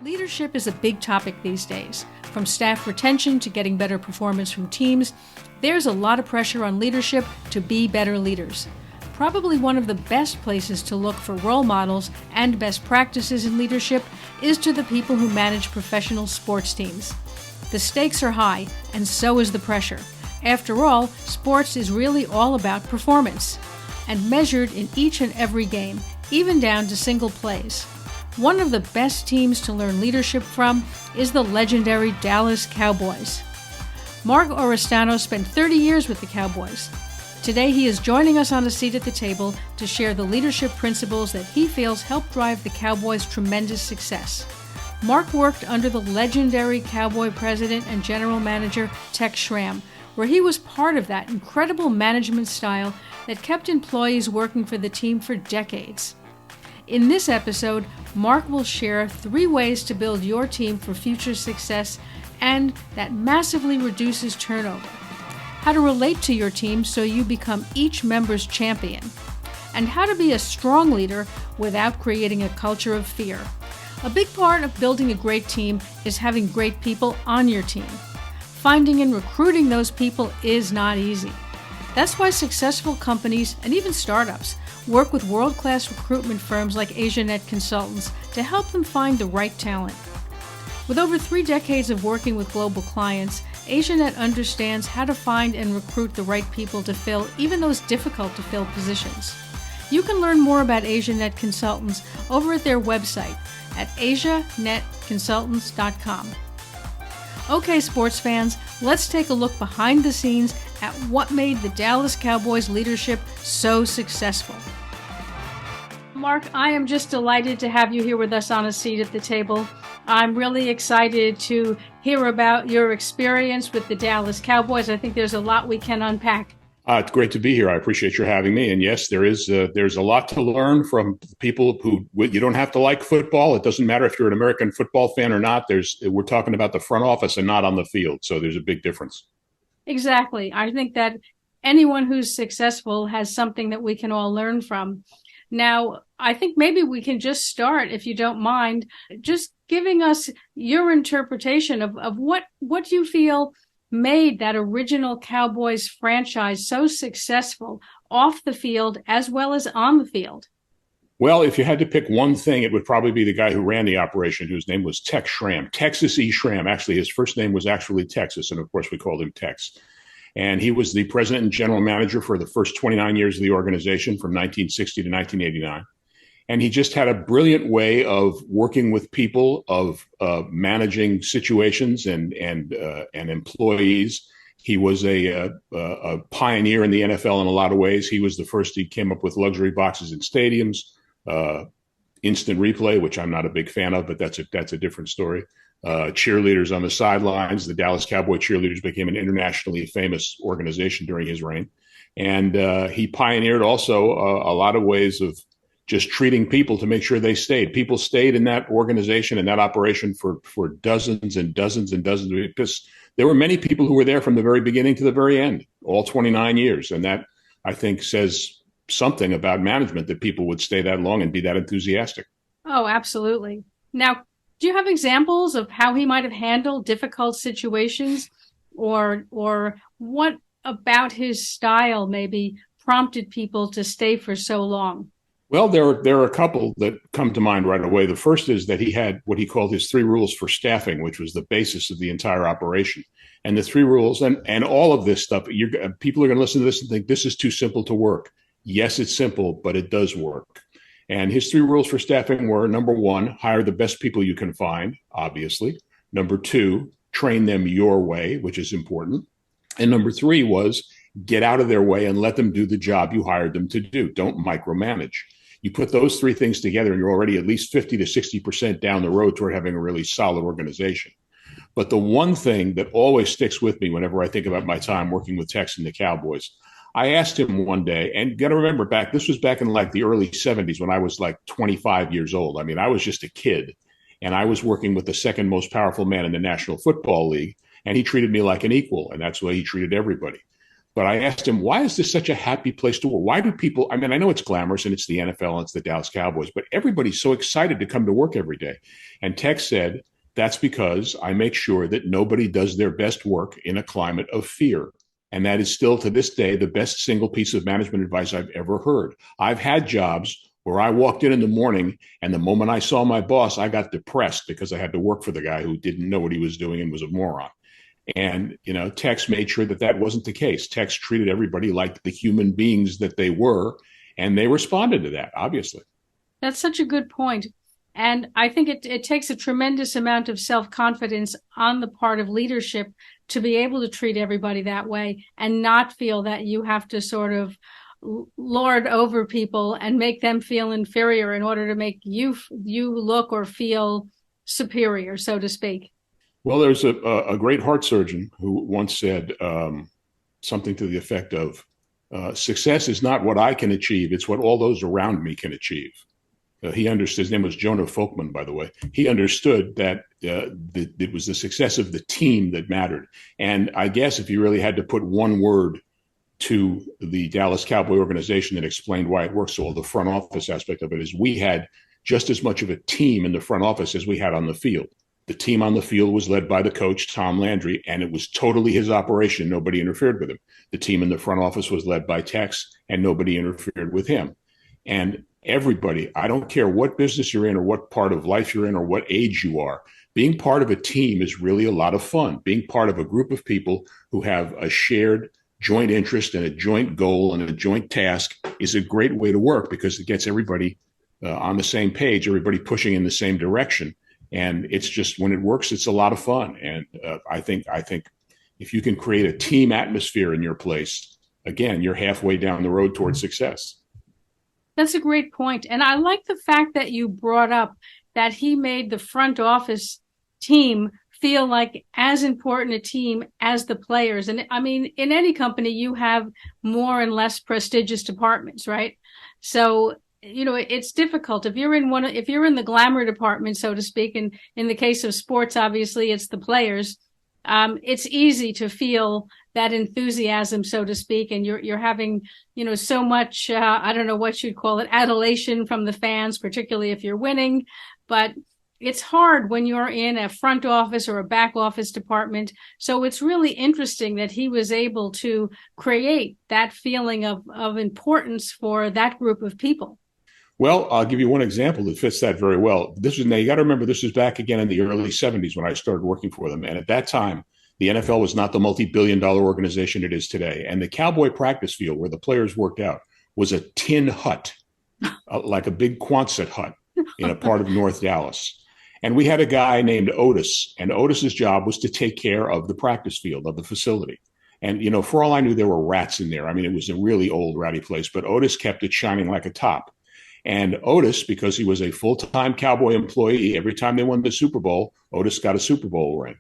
Leadership is a big topic these days. From staff retention to getting better performance from teams, there's a lot of pressure on leadership to be better leaders. Probably one of the best places to look for role models and best practices in leadership is to the people who manage professional sports teams. The stakes are high, and so is the pressure. After all, sports is really all about performance, and measured in each and every game, even down to single plays. One of the best teams to learn leadership from is the legendary Dallas Cowboys. Mark Oristano spent 30 years with the Cowboys. Today he is joining us on a seat at the table to share the leadership principles that he feels help drive the Cowboys' tremendous success. Mark worked under the legendary Cowboy president and general manager Tex Schramm, where he was part of that incredible management style that kept employees working for the team for decades. In this episode, Mark will share 3 ways to build your team for future success and that massively reduces turnover, how to relate to your team so you become each member's champion, and how to be a strong leader without creating a culture of fear. A big part of building a great team is having great people on your team. Finding and recruiting those people is not easy. That's why successful companies and even startups work with world-class recruitment firms like AsiaNet Consultants to help them find the right talent. With over 3 decades of working with global clients, AsiaNet understands how to find and recruit the right people to fill even those difficult-to-fill positions. You can learn more about AsiaNet Consultants over at their website at asianetconsultants.com. Okay, sports fans, let's take a look behind the scenes at what made the Dallas Cowboys leadership so successful. Mark, I am just delighted to have you here with us on a seat at the table. I'm really excited to hear about your experience with the Dallas Cowboys. I think there's a lot we can unpack. It's great to be here. I appreciate your having me. And yes, there's a lot to learn from people who you don't have to like football. It doesn't matter if you're an American football fan or not. We're talking about the front office and not on the field. So there's a big difference. Exactly. I think that anyone who's successful has something that we can all learn from. Now, I think maybe we can just start, if you don't mind, just giving us your interpretation of what you feel made that original Cowboys franchise so successful off the field as well as on the field. Well, if you had to pick one thing, it would probably be the guy who ran the operation, whose name was Tex Schramm, Texas E. Schramm. Actually, his first name was actually Texas, and of course we called him Tex. And he was the president and general manager for the first 29 years of the organization from 1960 to 1989. And he just had a brilliant way of working with people, of managing situations and employees. He was a pioneer in the NFL in a lot of ways. He was the first. He came up with luxury boxes in stadiums, instant replay, which I'm not a big fan of, but that's a different story. Cheerleaders on the sidelines. The Dallas Cowboy cheerleaders became an internationally famous organization during his reign. And he pioneered also a lot of ways of just treating people to make sure they stayed. People stayed in that organization and that operation for dozens and dozens and dozens, because there were many people who were there from the very beginning to the very end, all 29 years. And that, I think, says something about management, that people would stay that long and be that enthusiastic. Oh, absolutely. Now, do you have examples of how he might have handled difficult situations, or what about his style maybe prompted people to stay for so long? Well, there are a couple that come to mind right away. The first is that he had what he called his 3 rules for staffing, which was the basis of the entire operation. And the 3 rules and all of this stuff, people are going to listen to this and think this is too simple to work. Yes, it's simple, but it does work. And his 3 rules for staffing were: number 1, hire the best people you can find, obviously. Number 2, train them your way, which is important. And number 3 was get out of their way and let them do the job you hired them to do. Don't micromanage. You put those 3 things together and you're already at least 50 to 60% down the road toward having a really solid organization. But the one thing that always sticks with me whenever I think about my time working with Tex and the Cowboys, I asked him one day, and got to remember this was back in like the early 70s when I was like 25 years old. I mean, I was just a kid, and I was working with the second most powerful man in the National Football League, and he treated me like an equal, and that's the way he treated everybody. But I asked him, why is this such a happy place to work? Why do people, I mean, I know it's glamorous and it's the NFL and it's the Dallas Cowboys, but everybody's so excited to come to work every day. And Tex said, that's because I make sure that nobody does their best work in a climate of fear. And that is still to this day the best single piece of management advice I've ever heard. I've had jobs where I walked in the morning and the moment I saw my boss, I got depressed because I had to work for the guy who didn't know what he was doing and was a moron. And, Tex made sure that that wasn't the case. Tex treated everybody like the human beings that they were, and they responded to that, obviously. That's such a good point. And I think it takes a tremendous amount of self-confidence on the part of leadership to be able to treat everybody that way and not feel that you have to sort of lord over people and make them feel inferior in order to make you look or feel superior, so to speak. Well, there's a great heart surgeon who once said something to the effect of, success is not what I can achieve, it's what all those around me can achieve. He understood, his name was Jonah Folkman, by the way. He understood that it was the success of the team that mattered. And I guess if you really had to put one word to the Dallas Cowboy organization that explained why it works so well, the front office aspect of it is we had just as much of a team in the front office as we had on the field. The team on the field was led by the coach, Tom Landry, and it was totally his operation. Nobody interfered with him. The team in the front office was led by Tex, and nobody interfered with him. And everybody, I don't care what business you're in or what part of life you're in or what age you are, being part of a team is really a lot of fun. Being part of a group of people who have a shared joint interest and a joint goal and a joint task is a great way to work because it gets everybody on the same page, everybody pushing in the same direction. And it's just, when it works, it's a lot of fun. And I think if you can create a team atmosphere in your place, again, you're halfway down the road towards success. That's a great point. And I like the fact that you brought up that he made the front office team feel like as important a team as the players. And I mean, in any company, you have more and less prestigious departments, right? So it's difficult if you're in the glamour department, so to speak. And in the case of sports, obviously it's the players. It's easy to feel that enthusiasm, so to speak. And you're having, so much, I don't know what you'd call it, adulation from the fans, particularly if you're winning. But it's hard when you're in a front office or a back office department. So it's really interesting that he was able to create that feeling of importance for that group of people. Well, I'll give you one example that fits that very well. Now you got to remember, this was back again in the early 70s when I started working for them. And at that time, the NFL was not the multi-billion-dollar organization it is today. And the Cowboy practice field where the players worked out was a tin hut, like a big Quonset hut in a part of North Dallas. And we had a guy named Otis, and Otis's job was to take care of the practice field, of the facility. And, for all I knew, there were rats in there. I mean, it was a really old, ratty place, but Otis kept it shining like a top. And Otis, because he was a full-time Cowboy employee, every time they won the Super Bowl, Otis got a Super Bowl ring.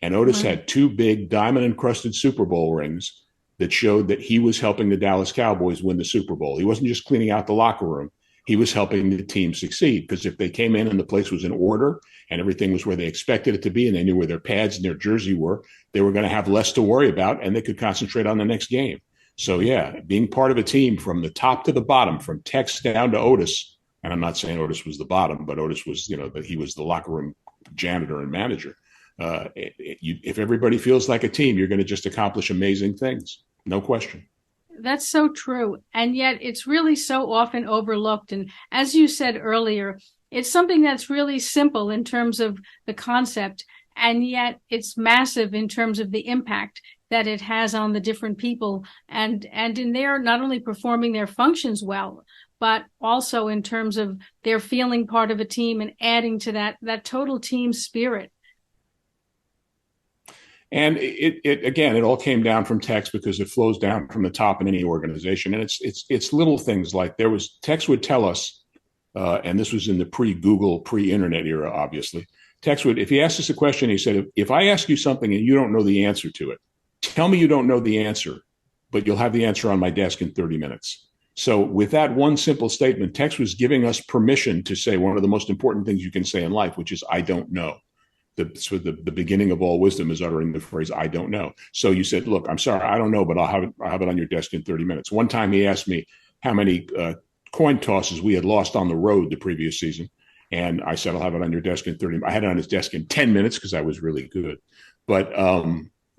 And Otis had two big diamond-encrusted Super Bowl rings that showed that he was helping the Dallas Cowboys win the Super Bowl. He wasn't just cleaning out the locker room. He was helping the team succeed, because if they came in and the place was in order and everything was where they expected it to be and they knew where their pads and their jersey were, they were going to have less to worry about and they could concentrate on the next game. So, yeah, being part of a team from the top to the bottom, from Tex down to Otis, and I'm not saying Otis was the bottom, but Otis was, that he was the locker room janitor and manager. If everybody feels like a team, you're going to just accomplish amazing things. No question. That's so true. And yet it's really so often overlooked. And as you said earlier, it's something that's really simple in terms of the concept, and yet it's massive in terms of the impact that it has on the different people and in their not only performing their functions well, but also in terms of their feeling part of a team and adding to that total team spirit. And it all came down from Tex, because it flows down from the top in any organization. And it's little things like Tex would tell us, and this was in the pre-Google, pre-internet era, obviously. Tex would, if he asked us a question, he said, if I ask you something and you don't know the answer to it, tell me you don't know the answer, but you'll have the answer on my desk in 30 minutes. So with that one simple statement, Tex was giving us permission to say one of the most important things you can say in life, which is, I don't know. the beginning of all wisdom is uttering the phrase, I don't know. So you said, look, I'm sorry, I don't know, but I'll have it on your desk in 30 minutes. One time he asked me how many coin tosses we had lost on the road the previous season. And I said, I'll have it on your desk in 30 minutes. I had it on his desk in 10 minutes because I was really good. But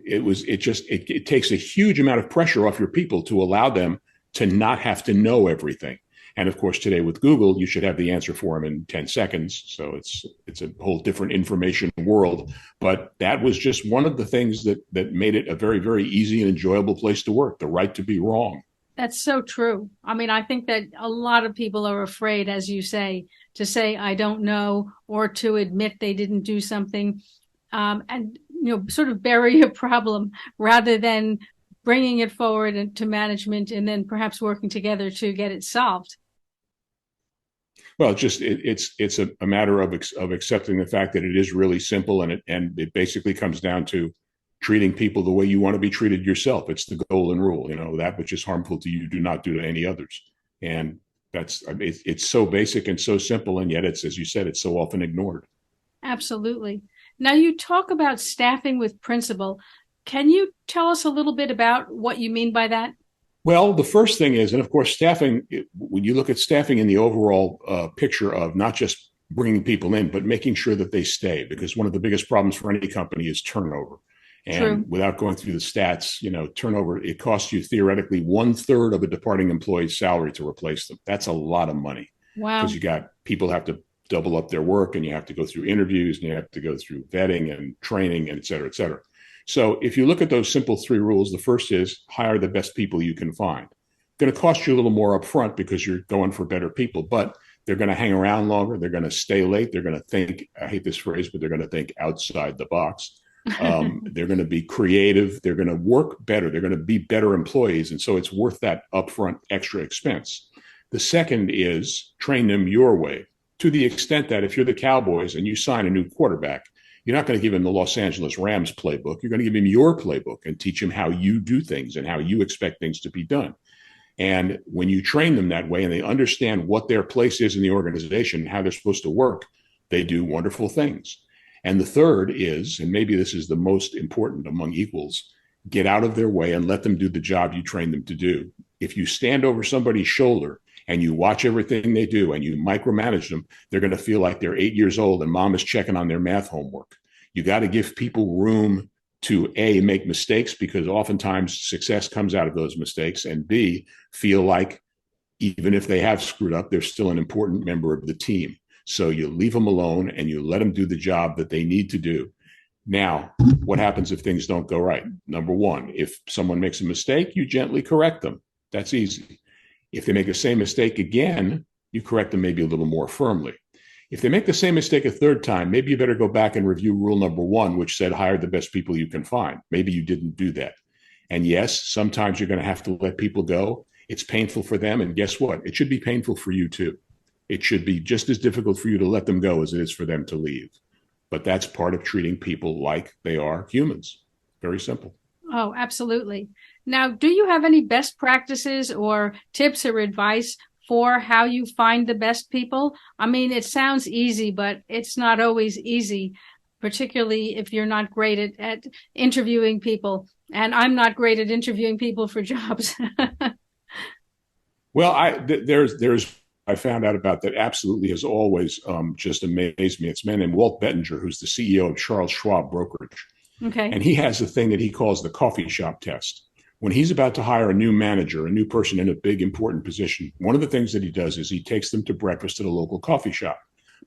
it takes a huge amount of pressure off your people to allow them to not have to know everything. And of course, today with Google, you should have the answer for them in 10 seconds. So it's a whole different information world. But that was just one of the things that made it a very, very easy and enjoyable place to work, the right to be wrong. That's so true. I mean, I think that a lot of people are afraid, as you say, to say, I don't know, or to admit they didn't do something, and, sort of bury a problem rather than bringing it forward to management and then perhaps working together to get it solved. Well, it's a matter of accepting the fact that it is really simple, and it basically comes down to treating people the way you want to be treated yourself. It's the golden rule, that which is harmful to you, do not do to any others. And it's so basic and so simple, and yet it's, as you said, it's so often ignored. Absolutely. Now you talk about staffing with principle. Can you tell us a little bit about what you mean by that? Well, the first thing is, and of course, staffing, when you look at staffing in the overall picture of not just bringing people in, but making sure that they stay, because one of the biggest problems for any company is turnover. And True. Without going through the stats, turnover, it costs you theoretically 1/3 of a departing employee's salary to replace them. That's a lot of money. Wow. Because you got people have to double up their work, and you have to go through interviews, and you have to go through vetting and training, and et cetera, et cetera. So if you look at those simple 3 rules, the first is hire the best people you can find. Going to cost you a little more up front because you're going for better people, but they're going to hang around longer. They're going to stay late. They're going to think, I hate this phrase, but they're going to think outside the box. They're going to be creative. They're going to work better. They're going to be better employees. And so it's worth that upfront extra expense. The second is train them your way, to the extent that if you're the Cowboys and you sign a new quarterback, you're not going to give him the Los Angeles Rams playbook. You're going to give him your playbook and teach him how you do things and how you expect things to be done. And when you train them that way and they understand what their place is in the organization, how they're supposed to work, they do wonderful things. And the third is, and maybe this is the most important among equals, get out of their way and let them do the job you train them to do. If you stand over somebody's shoulder and you watch everything they do and you micromanage them, they're going to feel like they're 8 years old and mom is checking on their math homework. You got to give people room to A, make mistakes, because oftentimes success comes out of those mistakes, and B, feel like even if they have screwed up, they're still an important member of the team. So you leave them alone and you let them do the job that they need to do. Now, what happens if things don't go right? Number one, if someone makes a mistake, you gently correct them. That's easy. If they make the same mistake again, you correct them maybe a little more firmly. If they make the same mistake a third time, maybe you better go back and review rule number 1, which said hire the best people you can find. Maybe you didn't do that. And yes, sometimes you're going to have to let people go. It's painful for them. And guess what? It should be painful for you too. It should be just as difficult for you to let them go as it is for them to leave. But that's part of treating people like they are humans. Very simple. Oh, absolutely. Now, do you have any best practices or tips or advice for how you find the best people? I mean, it sounds easy, but it's not always easy, particularly if you're not great at interviewing people. And I'm not great at interviewing people for jobs. Well, I found out about that absolutely has always just amazed me. It's a man named Walt Bettinger, who's the CEO of Charles Schwab Brokerage. Okay. And he has a thing that he calls the coffee shop test. When he's about to hire a new manager, a new person in a big, important position, one of the things that he does is he takes them to breakfast at a local coffee shop.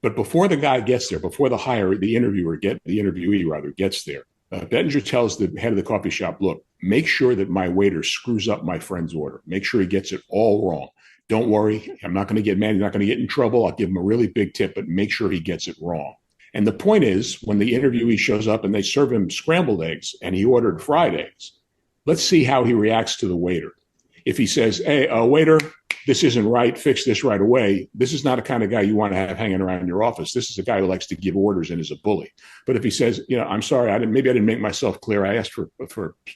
But before the guy gets there, before the interviewee gets there, Bettinger tells the head of the coffee shop, look, make sure that my waiter screws up my friend's order. Make sure he gets it all wrong. Don't worry. I'm not going to get mad. He's not going to get in trouble. I'll give him a really big tip, but make sure he gets it wrong. And the point is, when the interviewee shows up and they serve him scrambled eggs and he ordered fried eggs, let's see how he reacts to the waiter. If he says, hey, waiter, this isn't right, fix this right away, this is not a kind of guy you want to have hanging around your office. This is a guy who likes to give orders and is a bully. But if he says, I'm sorry, maybe I didn't make myself clear. I asked for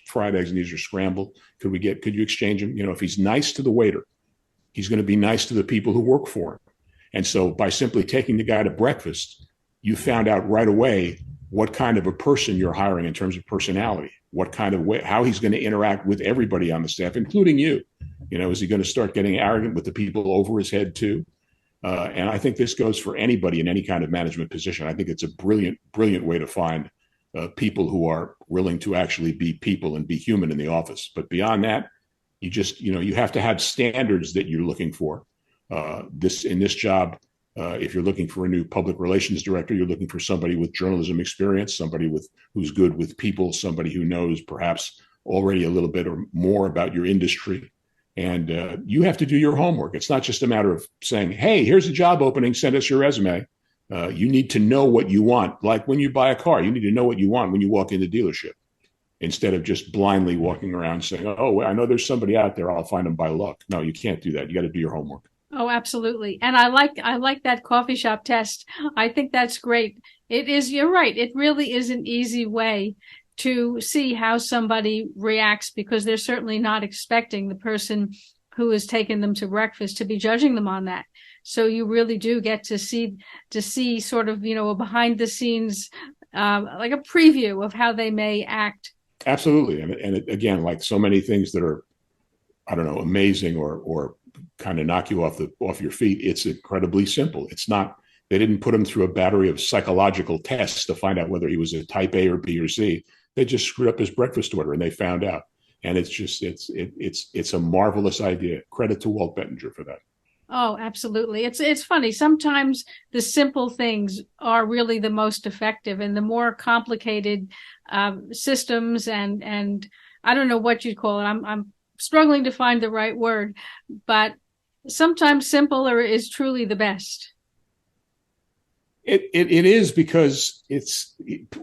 fried eggs and these are scrambled. Could you exchange them? If he's nice to the waiter, he's going to be nice to the people who work for him. And so by simply taking the guy to breakfast, you found out right away what kind of a person you're hiring in terms of personality, what kind of way, how he's going to interact with everybody on the staff, including you. You know, is he going to start getting arrogant with the people over his head too? And I think this goes for anybody in any kind of management position. I think it's a brilliant, brilliant way to find people who are willing to actually be people and be human in the office. But beyond that, you just, you know, you have to have standards that you're looking for. In this job, if you're looking for a new public relations director, you're looking for somebody with journalism experience, somebody who's good with people, somebody who knows perhaps already a little bit or more about your industry. And you have to do your homework. It's not just a matter of saying, hey, here's a job opening, send us your resume. You need to know what you want. Like when you buy a car, you need to know what you want when you walk in the dealership, instead of just blindly walking around saying, oh, I know there's somebody out there, I'll find them by luck. No, you can't do that. You got to do your homework. Oh, absolutely. And I like that coffee shop test. I think that's great. It is, you're right. It really is an easy way to see how somebody reacts, because they're certainly not expecting the person who has taken them to breakfast to be judging them on that. So you really do get to see sort of, you know, a behind the scenes, like a preview of how they may act. Absolutely. And again, like so many things that are, I don't know, amazing or kind of knock you off your feet, it's incredibly simple. It's not, they didn't put him through a battery of psychological tests to find out whether he was a type A or B or C. They just screwed up his breakfast order and they found out. And it's just, it's a marvelous idea. Credit to Walt Bettinger for that. Oh, absolutely. It's funny. Sometimes the simple things are really the most effective, and the more complicated systems and I don't know what you'd call it. I'm struggling to find the right word, but sometimes simpler is truly the best. It is, because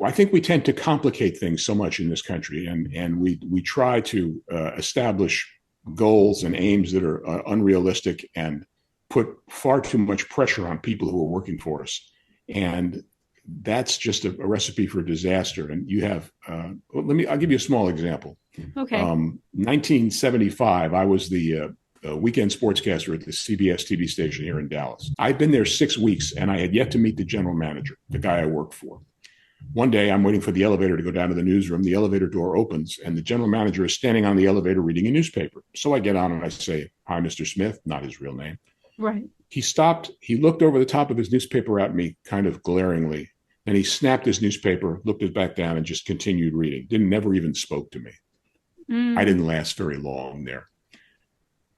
I think we tend to complicate things so much in this country, and we try to establish goals and aims that are unrealistic and put far too much pressure on people who are working for us. And that's just a recipe for disaster. And you have, I'll give you a small example. Okay. 1975, I was the weekend sportscaster at the CBS TV station here in Dallas. I'd been there 6 weeks and I had yet to meet the general manager, the guy I worked for. One day I'm waiting for the elevator to go down to the newsroom. The elevator door opens and the general manager is standing on the elevator reading a newspaper. So I get on and I say, "Hi, Mr. Smith," not his real name. Right. He stopped. He looked over the top of his newspaper at me kind of glaringly. And he snapped his newspaper, looked it back down, and just continued reading. Never even spoke to me. I didn't last very long there.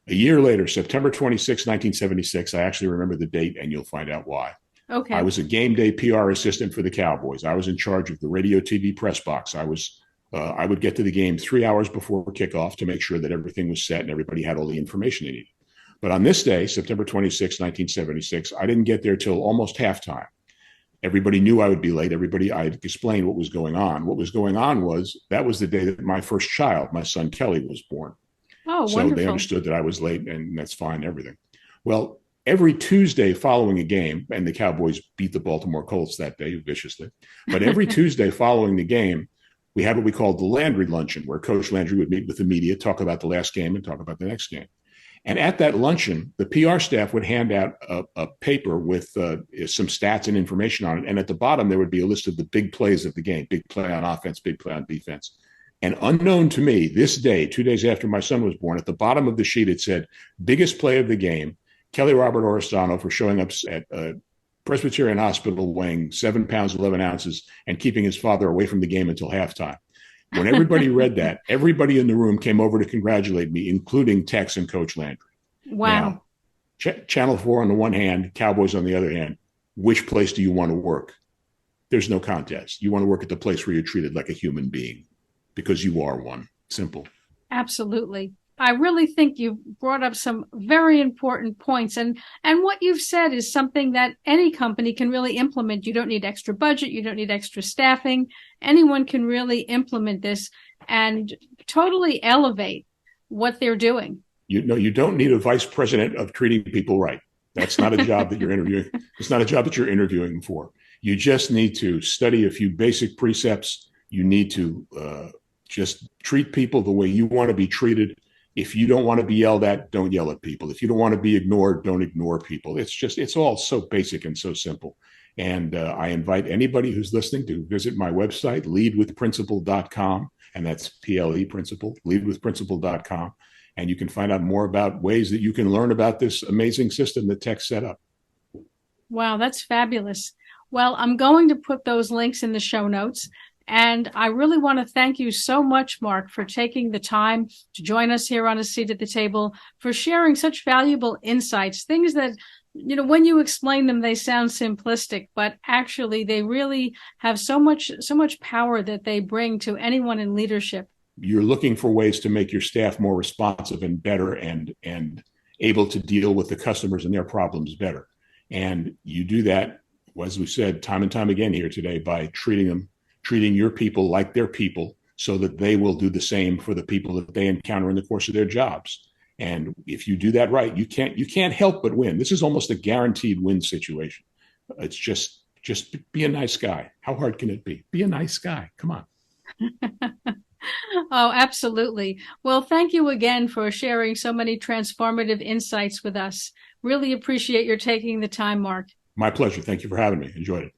A year later, September 26, 1976, I actually remember the date, and you'll find out why. Okay. I was a game day PR assistant for the Cowboys. I was in charge of the radio TV press box. I would get to the game 3 hours before kickoff to make sure that everything was set and everybody had all the information they needed. But on this day, September 26, 1976, I didn't get there till almost halftime. Everybody knew I would be late. I'd explained what was going on. What was going on was that was the day that my first child, my son Kelly, was born. Oh, so wonderful. They understood that I was late, and that's fine, everything. Well, every Tuesday following a game, and the Cowboys beat the Baltimore Colts that day viciously, but every Tuesday following the game, we had what we called the Landry Luncheon, where Coach Landry would meet with the media, talk about the last game, and talk about the next game. And at that luncheon, the PR staff would hand out a paper with some stats and information on it. And at the bottom, there would be a list of the big plays of the game: big play on offense, big play on defense. And unknown to me, this day, 2 days after my son was born, at the bottom of the sheet, it said, biggest play of the game, Kelly Robert Oristano for showing up at Presbyterian Hospital weighing 7 pounds, 11 ounces and keeping his father away from the game until halftime. When everybody read that, everybody in the room came over to congratulate me, including Tex and Coach Landry. Wow. Now, Channel 4 on the one hand, Cowboys on the other hand, which place do you want to work? There's no contest. You want to work at the place where you're treated like a human being, because you are one. Simple. Absolutely. I really think you've brought up some very important points. And what you've said is something that any company can really implement. You don't need extra budget. You don't need extra staffing. Anyone can really implement this and totally elevate what they're doing. You don't need a vice president of treating people right. That's not a job that you're interviewing. It's not a job that you're interviewing for. You just need to study a few basic precepts. You need to just treat people the way you want to be treated. If you don't want to be yelled at, don't yell at people. If you don't want to be ignored, don't ignore people. It's all so basic and so simple. And I invite anybody who's listening to visit my website, leadwithprinciple.com. And that's PLE Principle, leadwithprinciple.com. And you can find out more about ways that you can learn about this amazing system that Tex set up. Wow, that's fabulous. Well, I'm going to put those links in the show notes. And I really want to thank you so much, Mark, for taking the time to join us here on A Seat at the Table, for sharing such valuable insights, things that, when you explain them, they sound simplistic, but actually they really have so much power that they bring to anyone in leadership. You're looking for ways to make your staff more responsive and better and able to deal with the customers and their problems better. And you do that, as we said, time and time again here today, by treating your people like they're people, so that they will do the same for the people that they encounter in the course of their jobs. And if you do that right, you can't help but win. This is almost a guaranteed win situation. It's just be a nice guy. How hard can it be? Be a nice guy. Come on. Oh, absolutely. Well, thank you again for sharing so many transformative insights with us. Really appreciate your taking the time, Mark. My pleasure. Thank you for having me. Enjoyed it.